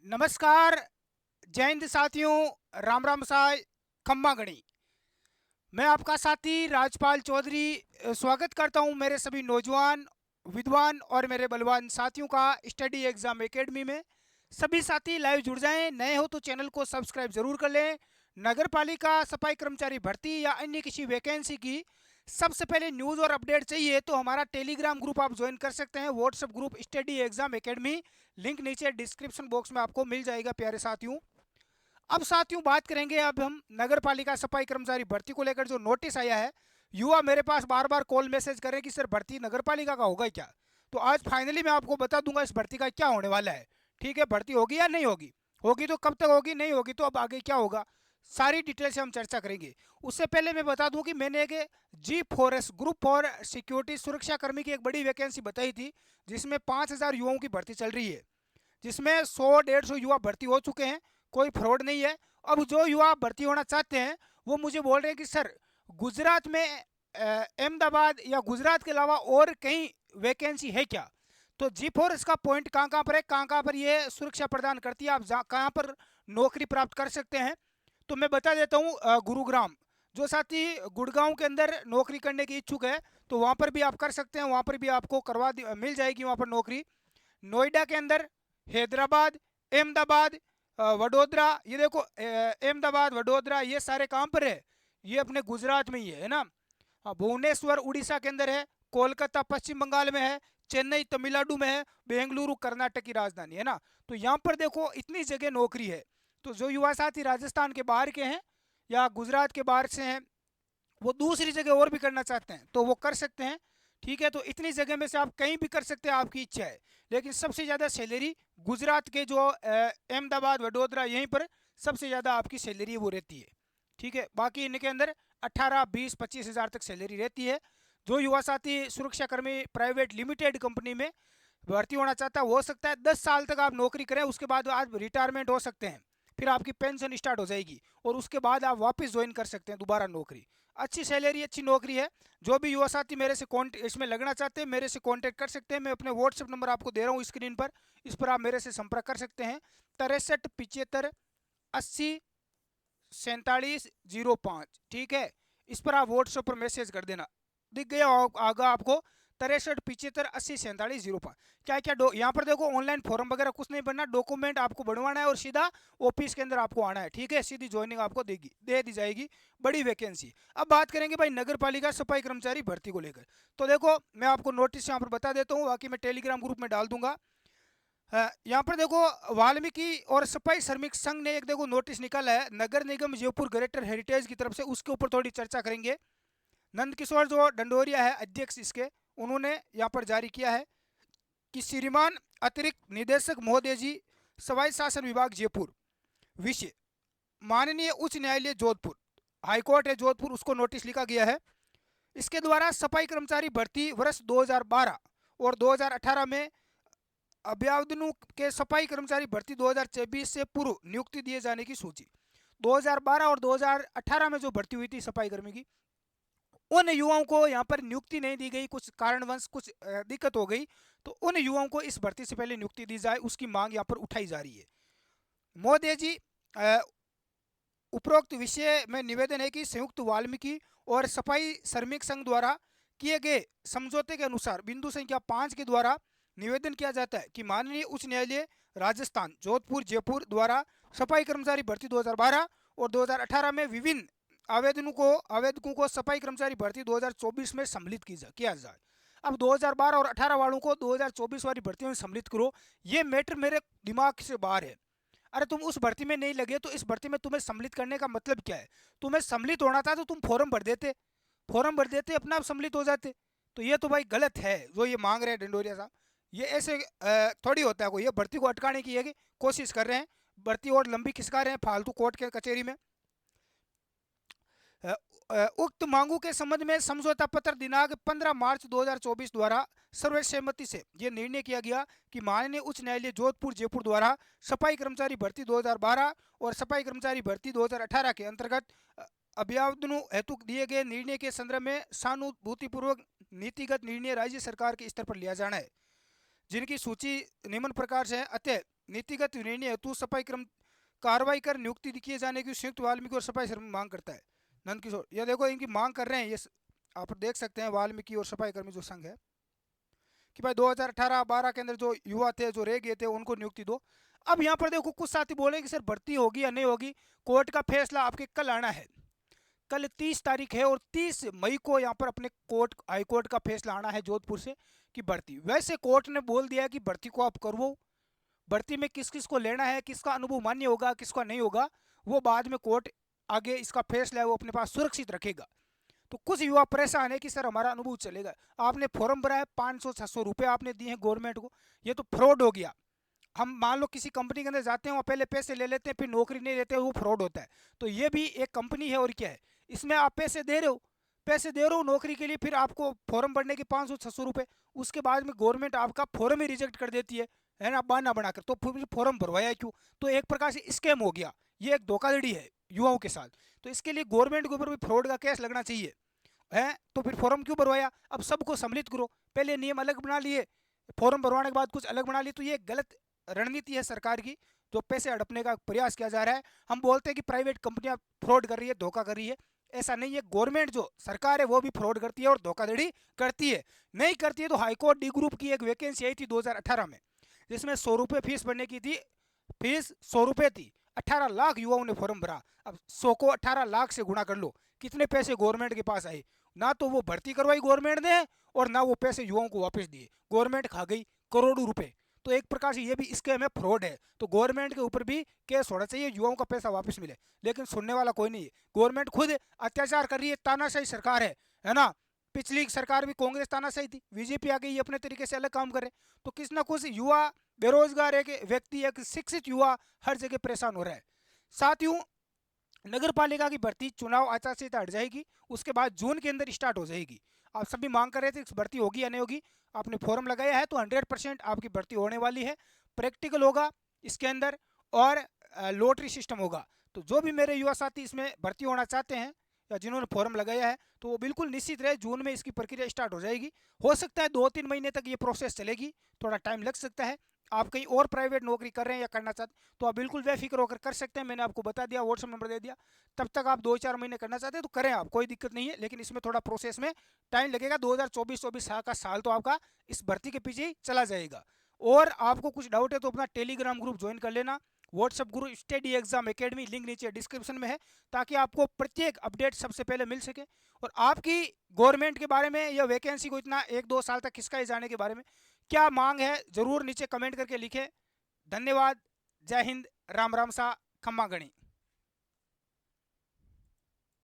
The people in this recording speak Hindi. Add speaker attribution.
Speaker 1: नमस्कार। जय हिंद साथियों। राम राम साय। खम्मा गणी। मैं आपका साथी राजपाल चौधरी स्वागत करता हूं मेरे सभी नौजवान विद्वान और मेरे बलवान साथियों का स्टडी एग्जाम एकेडमी में। सभी साथी लाइव जुड़ जाएं। नए हो तो चैनल को सब्सक्राइब जरूर कर लें। नगर पालिका सफाई कर्मचारी भर्ती या अन्य किसी वैकेंसी की सबसे पहले न्यूज़ और अपडेट चाहिए तो हमारा टेलीग्राम ग्रुप आप ज्वाइन कर सकते हैं। WhatsApp group study exam academy, link नीचे डिस्क्रिप्शन बॉक्स में आपको मिल जाएगा प्यारे साथियों। अब साथियों बात करेंगे अब हम नगर पालिका सफाई कर्मचारी भर्ती को लेकर जो नोटिस आया है। युवा मेरे पास बार बार कॉल मैसेज करें कि सर भर्ती नगर पालिका का होगा क्या। तो आज फाइनली मैं आपको बता दूंगा इस भर्ती का क्या होने वाला है। ठीक है, भर्ती होगी या नहीं होगी, होगी तो कब तक होगी, नहीं होगी तो अब आगे क्या होगा, सारी डिटेल से हम चर्चा करेंगे। उससे पहले मैं बता दूं कि मैंने एक G4S ग्रुप फॉर सिक्योरिटी सुरक्षा कर्मी की एक बड़ी वैकेंसी बताई थी, जिसमें 5,000 युवाओं की भर्ती चल रही है, जिसमें 100-150 युवा भर्ती हो चुके हैं। कोई फ्रॉड नहीं है। अब जो युवा भर्ती होना चाहते हैं वो मुझे बोल रहे हैं कि सर गुजरात में अहमदाबाद या गुजरात के अलावा और कहीं वैकेंसी है क्या। तो G4 इसका पॉइंट कहाँ कहाँ पर है, कहाँ कहाँ पर ये सुरक्षा प्रदान करती है, आप कहाँ पर नौकरी प्राप्त कर सकते हैं। तो मैं बता देता हूँ, गुरुग्राम, जो साथी गुड़गांव के अंदर नौकरी करने की इच्छुक है तो वहाँ पर भी आप कर सकते हैं, वहाँ पर भी आपको मिल जाएगी वहाँ पर नौकरी। नोएडा के अंदर, हैदराबाद, अहमदाबाद, वडोदरा, ये देखो अहमदाबाद वडोदरा ये सारे कहाँ पर है, ये अपने गुजरात में ही है ना। हाँ, भुवनेश्वर उड़ीसा के अंदर है, कोलकाता पश्चिम बंगाल में है, चेन्नई तमिलनाडु में है, बेंगलुरु कर्नाटक की राजधानी है ना। तो यहाँ पर देखो इतनी जगह नौकरी है। तो जो युवा साथी राजस्थान के बाहर के हैं या गुजरात के बाहर से हैं, वो दूसरी जगह और भी करना चाहते हैं तो वो कर सकते हैं। ठीक है, तो इतनी जगह में से आप कहीं भी कर सकते हैं, आपकी इच्छा है। लेकिन सबसे ज़्यादा सैलरी गुजरात के जो अहमदाबाद वडोदरा यहीं पर सबसे ज़्यादा आपकी सैलरी वो रहती है। ठीक है, बाकी इनके अंदर 18, 20, 25 हज़ार तक सैलरी रहती है। जो युवा साथी सुरक्षाकर्मी प्राइवेट लिमिटेड कंपनी में भर्ती होना चाहता है, हो सकता है 10 साल तक आप नौकरी करें, उसके बाद आप रिटायरमेंट हो सकते हैं, फिर आपकी पेंशन स्टार्ट हो जाएगी और उसके बाद आप वापस ज्वाइन कर सकते हैं दोबारा नौकरी। अच्छी सैलरी, अच्छी नौकरी है। जो भी युवा साथी मेरे से इसमें लगना चाहते हैं मेरे से कांटेक्ट कर सकते हैं। मैं अपने व्हाट्सएप नंबर आपको दे रहा हूँ स्क्रीन पर, इस पर आप मेरे से संपर्क कर सकते हैं। 63 75 80 4705। ठीक है, इस पर आप व्हाट्सएप पर मैसेज कर देना, दिख गया आगा आपको। 63 75 80 4705। क्या क्या यहाँ पर देखो ऑनलाइन फॉर्म वगैरह कुछ नहीं भरना, डॉक्यूमेंट आपको बनवाना है और सीधा ऑफिस के अंदर आपको आना है। ठीक है, सीधी ज्वाइनिंग आपको दे दी जाएगी। बड़ी वैकेंसी। अब बात करेंगे भाई नगर पालिका सफाई कर्मचारी भर्ती को लेकर। तो देखो मैं आपको नोटिस यहाँ पर बता देता हूँ, बाकी मैं टेलीग्राम ग्रुप में डाल दूंगा। यहाँ पर देखो वाल्मीकि और सफाई श्रमिक संघ ने एक देखो नोटिस निकाला है नगर निगम जयपुर ग्रेटर हेरिटेज की तरफ से, उसके ऊपर थोड़ी चर्चा करेंगे। नंद किशोर जो डंडोरिया है अध्यक्ष इसके, उन्होंने यहाँ पर जारी किया है कि श्रीमान अतिरिक्त निदेशक महोदय जी, सवाई शासन विभाग जयपुर, विषय माननीय उच्च न्यायालय जोधपुर, हाईकोर्ट है जोधपुर, उसको नोटिस लिखा गया है। इसके द्वारा सफाई कर्मचारी भर्ती वर्ष 2012 और 2018 में अभ्यावेदनों के सफाई कर्मचारी भर्ती 2024 से पूर्व नियुक्ति दिए जाने की सूची। 2012 और 2018 में जो भर्ती हुई थी सफाई कर्मी की, उन युवाओं को यहाँ पर नियुक्ति नहीं दी गई, कुछ कारणवश कुछ दिक्कत हो गई, तो उन युवाओं को इस भर्ती से पहले नियुक्ति दी जाए, उसकी मांग यहाँ पर उठाई जा रही है। महोदय जी, उपरोक्त विषय में निवेदन है कि संयुक्त वाल्मीकि और सफाई श्रमिक संघ द्वारा किए गए समझौते के अनुसार बिंदु संख्या 5 के द्वारा निवेदन किया जाता है कि माननीय उच्च न्यायालय राजस्थान जोधपुर जयपुर द्वारा सफाई कर्मचारी भर्ती 2012 और 2018 में विभिन्न आवेदकों को सफाई कर्मचारी भर्ती 2024 में सम्मिलित किया जाए। अब 2012 और 18 वालों को 2024 वाली भर्ती में सम्मिलित करो, ये मैटर मेरे दिमाग से बाहर है। अरे तुम उस भर्ती में नहीं लगे तो इस भर्ती में तुम्हें सम्मिलित करने का मतलब क्या है। तुम्हें सम्मिलित होना था तो तुम फॉर्म भर देते अपने आप सम्मिलित हो जाते। तो ये तो भाई गलत है जो ये मांग रहे हैं डंडोरिया साहब। ये ऐसे थोड़ी होता है, कोई ये भर्ती को अटकाने की ये कोशिश कर रहे हैं, भर्ती और लंबी खिसका रहे हैं फालतू कोर्ट के कचहरी में। उक्त मांगों के संबंध में समझौता पत्र दिनांक 15 मार्च 2024 द्वारा सर्वसम्मति से यह निर्णय किया गया कि माननीय उच्च न्यायालय जोधपुर जयपुर द्वारा सफाई कर्मचारी भर्ती 2012 और सफाई कर्मचारी भर्ती 2018 के अंतर्गत अभ्यावेदनों हेतु दिए गए निर्णय के संदर्भ में सहानुभूतिपूर्वक नीतिगत निर्णय राज्य सरकार के स्तर पर लिया जाना है। जिनकी सूची निम्न प्रकार से है। अतः नीतिगत निर्णय हेतु सफाई कर्म कार्रवाई कर नियुक्ति किए जाने की संयुक्त वाल्मीकि और सफाई कर्मी मांग करता है। नंदकिशोर, ये देखो इनकी मांग कर रहे हैं, ये आप देख सकते हैं वाल्मीकि और सफाई कर्मी जो संघ है कि भाई 2018-12 के अंदर जो युवा थे जो रह गए थे उनको नियुक्ति दो। अब यहाँ पर देखो कुछ साथी बोले कि सर भर्ती होगी या नहीं होगी, कोर्ट का फैसला आपके कल आना है। कल 30 तारीख है और 30 मई को यहाँ पर अपने कोर्ट हाई कोर्ट का फैसला आना है जोधपुर से कि भर्ती, वैसे कोर्ट ने बोल दिया कि भर्ती को आप करो। भर्ती में किस किस को लेना है, किसका अनुभव मान्य होगा, किसका नहीं होगा, वो बाद में कोर्ट आगे इसका फैसला है वो अपने पास सुरक्षित रखेगा। तो कुछ युवा परेशान है कि सर हमारा अनुभव चलेगा। आपने फॉर्म भरा है, 500-600 रुपये आपने दिए हैं गवर्नमेंट को, ये तो फ्रॉड हो गया। हम मान लो किसी कंपनी के अंदर जाते हैं, वहाँ पहले पैसे ले लेते हैं, फिर नौकरी नहीं देते, वो फ्रॉड होता है। तो ये भी एक कंपनी है और क्या है, इसमें आप पैसे दे रहे हो, पैसे दे रहे हो नौकरी के लिए, फिर आपको फॉर्म भरने के 500-600 रुपये, उसके बाद में गवर्नमेंट आपका फॉर्म ही रिजेक्ट कर देती है ना, बहाना बनाकर। तो फिर फॉर्म भरवाया क्यों? तो एक प्रकार से स्कैम हो गया, ये एक धोखाधड़ी है युवाओं के साथ। तो इसके लिए गवर्नमेंट के ऊपर भी फ्रॉड का केस लगना चाहिए है। तो फिर फॉर्म क्यों भरवाया? अब सबको सम्मिलित करो, पहले नियम अलग बना लिए, फॉर्म भरवाने के बाद कुछ अलग बना लिए, तो ये गलत रणनीति है सरकार की, जो पैसे हड़पने का प्रयास किया जा रहा है। हम बोलते हैं कि प्राइवेट कंपनियां फ्रॉड कर रही है, धोखा कर रही है, ऐसा नहीं है। गवर्नमेंट जो सरकार है वो भी फ्रॉड करती है और धोखाधड़ी करती है। नहीं करती है तो हाईकोर्ट डी ग्रुप की एक वैकेंसी आई थी 2018 में, जिसमें 100 रुपये फीस भरने की थी, फीस 100 रुपये थी, 18 लाख युवाओं ने फॉर्म भरा। अब 100 को 18 लाख से गुणा कर लो, कितने पैसे गवर्नमेंट के पास आए? ना तो वो भर्ती करवाई गवर्नमेंट ने और ना वो पैसे युवाओं को वापस दिए, गवर्नमेंट खा गई करोड़ों रुपए। तो एक प्रकार से ये भी स्कैम है, फ्रॉड है। तो गवर्नमेंट के ऊपर भी केस होना चाहिए, युवाओं का पैसा वापस मिले, लेकिन सुनने वाला कोई नहीं है। गवर्नमेंट खुद अत्याचार कर रही है, तानाशाही सरकार है ना। पिछली सरकार भी कांग्रेस तानाशाही थी, बीजेपी आ गई अपने तरीके से अलग काम करे। तो किस ना कुछ युवा बेरोजगार, एक व्यक्ति, एक शिक्षित युवा हर जगह परेशान हो रहा है। साथियों, नगर पालिका की भर्ती चुनाव आचार संहिता हट जाएगी, उसके बाद जून के अंदर स्टार्ट हो जाएगी। आप सभी मांग कर रहे थे भर्ती होगी या नहीं होगी, आपने फॉर्म लगाया है तो 100% आपकी भर्ती होने वाली है। प्रैक्टिकल होगा इसके अंदर और लॉटरी सिस्टम होगा। तो जो भी मेरे युवा साथी इसमें भर्ती होना चाहते हैं या जिन्होंने फॉर्म लगाया है, तो वो बिल्कुल निश्चित रहे, जून में इसकी प्रक्रिया स्टार्ट हो जाएगी। हो सकता है 2-3 महीने तक ये प्रोसेस चलेगी, थोड़ा टाइम लग सकता है। आप कहीं और प्राइवेट नौकरी कर रहे हैं या करना चाहते हैं तो आप बिल्कुल बेफिक्र होकर कर सकते हैं, मैंने आपको बता दिया, व्हाट्सअप नंबर दे दिया। तब तक आप 2-4 महीने करना चाहते हैं तो करें, आप कोई दिक्कत नहीं है, लेकिन इसमें थोड़ा प्रोसेस में टाइम लगेगा। 2024 का साल तो आपका इस भर्ती के पीछे ही चला जाएगा। और आपको कुछ डाउट है तो अपना टेलीग्राम ग्रुप ज्वाइन कर लेना, WhatsApp group study exam academy, link नीचे डिस्क्रिप्शन में है, ताकि आपको प्रत्येक अपडेट सबसे पहले मिल सके। और आपकी गवर्नमेंट के बारे में या वैकेंसी को इतना 1-2 साल तक खिसकाए जाने के बारे में क्या मांग है, जरूर नीचे कमेंट करके लिखें। धन्यवाद। जय हिंद। राम राम सा। खम्मा गणी।